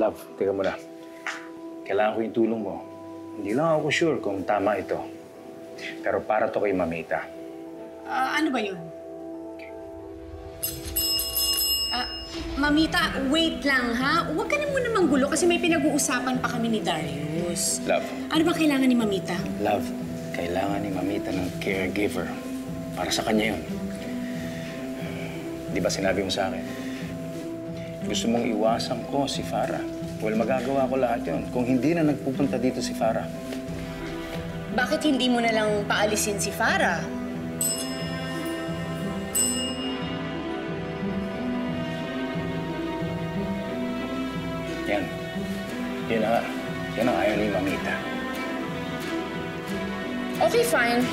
Love, teka muna. Kailangan ko yung tulong mo. Hindi lang ako sure kung tama ito. Pero para to kay Mamita. Ano ba yun? Mamita, wait lang, ha? Huwag ka na muna manggulo kasi may pinag-uusapan pa kami ni Darius. Love. Ano ba kailangan ni Mamita? Love, kailangan ni Mamita ng caregiver. Para sa kanya yun. Di ba sinabi mo sa akin? Gusto mong iwasan ko si Farah. Well, magagawa ko lahat yun kung hindi na nagpupunta dito si Farah. Bakit hindi mo na lang paalisin si Farah? Yan. Yan na nga. Yan ang ayaw ni Mamita. Okay, fine.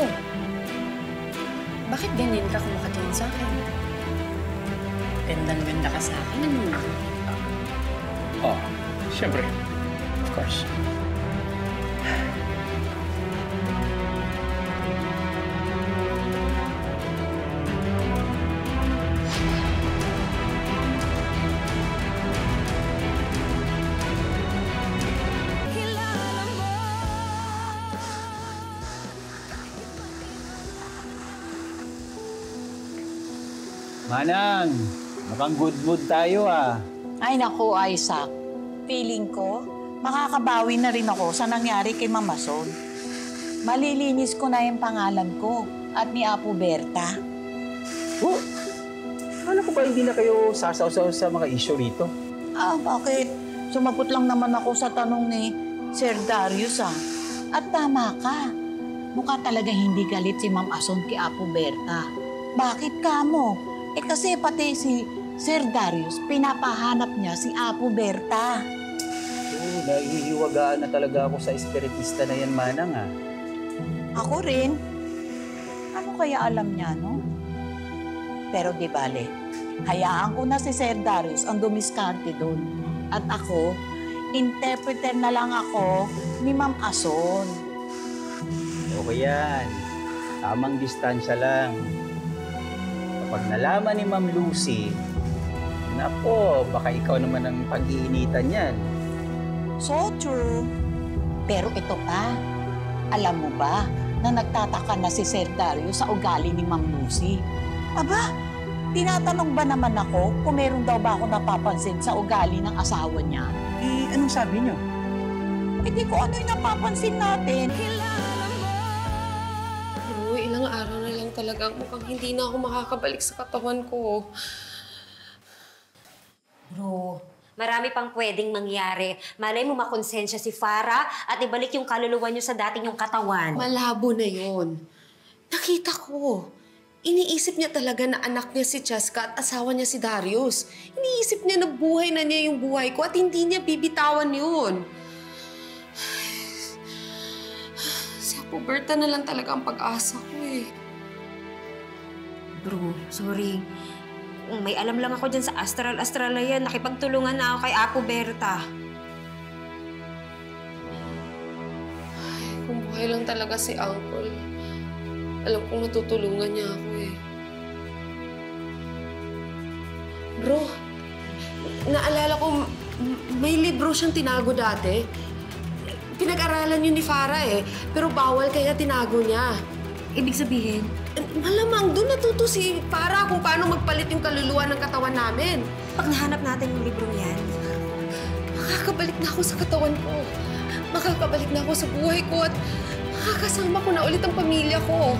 Oh. Bakit ganyan ka kumakatingin sa akin? Gandang-ganda ka sa akin, ano? Oh, siyempre. Of course. Manang, mukhang good mood tayo ah. Ay naku, Isaac. Feeling ko, makakabawi na rin ako sa nangyari kay Mama Sol. Malilinis ko na yung pangalan ko at ni Apo Berta. Oh, akala ko ba hindi na kayo sasaw-saw sa mga issue rito? Bakit? Sumagot lang naman ako sa tanong ni Sir Darius At tama ka. Mukha talaga hindi galit si Ma'am Ason kay Apo Berta. Bakit ka mo? Kasi pati si Sir Darius, pinapahanap niya si Apo Berta. Nahihiwagaan na talaga ako sa espiritista na yan, Manang ah. Ako rin. Ano kaya alam niya, no? Pero di bale, hayaan ko na si Sir Darius ang dumiskarte doon. At ako, interpreter na lang ako ni Ma'am Ason. Okay yan. Tamang distansya lang. Kapag nalaman ni Ma'am Lucy, napo, baka ikaw naman ang pag-iinitan yan. So true. Pero ito pa, alam mo ba na nagtataka na si Sir Darius sa ugali ni Ma'am Lucy? Aba, tinatanong ba naman ako kung meron daw ba ako napapansin sa ugali ng asawa niya? Anong sabi niyo? Hindi ko ano yung napapansin natin. Bro, ilang araw na lang talaga mukhang hindi na ako makakabalik sa katawan ko. Bro, marami pang pwedeng mangyari. Malay mo makonsensya si Farah at ibalik yung kaluluwa niyo sa dating yung katawan. Malabo na yon. Nakita ko. Iniisip niya talaga na anak niya si Cheska at asawa niya si Darius. Iniisip niya na buhay na niya yung buhay ko at hindi niya bibitawan yun. Si Apo Berta na lang talaga ang pag-asa ko eh. Bro, sorry. May alam lang ako dyan sa astral-astral na yan. Nakipagtulungan na ako kay Apo Berta. Ay, kung buhay lang talaga si Uncle. Alam kong natutulungan niya ako eh. Bro, naalala ko, may libro siyang tinago dati. Pinag-aralan yun ni Farah eh, pero bawal kaya tinago niya. Ibig sabihin? Malamang doon natuto si Farah kung paano magpalit yung kaluluwa ng katawan namin. Pag nahanap natin yung librong yan, Makakabalik na ako sa katawan ko. Makakabalik na ako sa buhay ko at makakasama ko na ulit ang pamilya ko.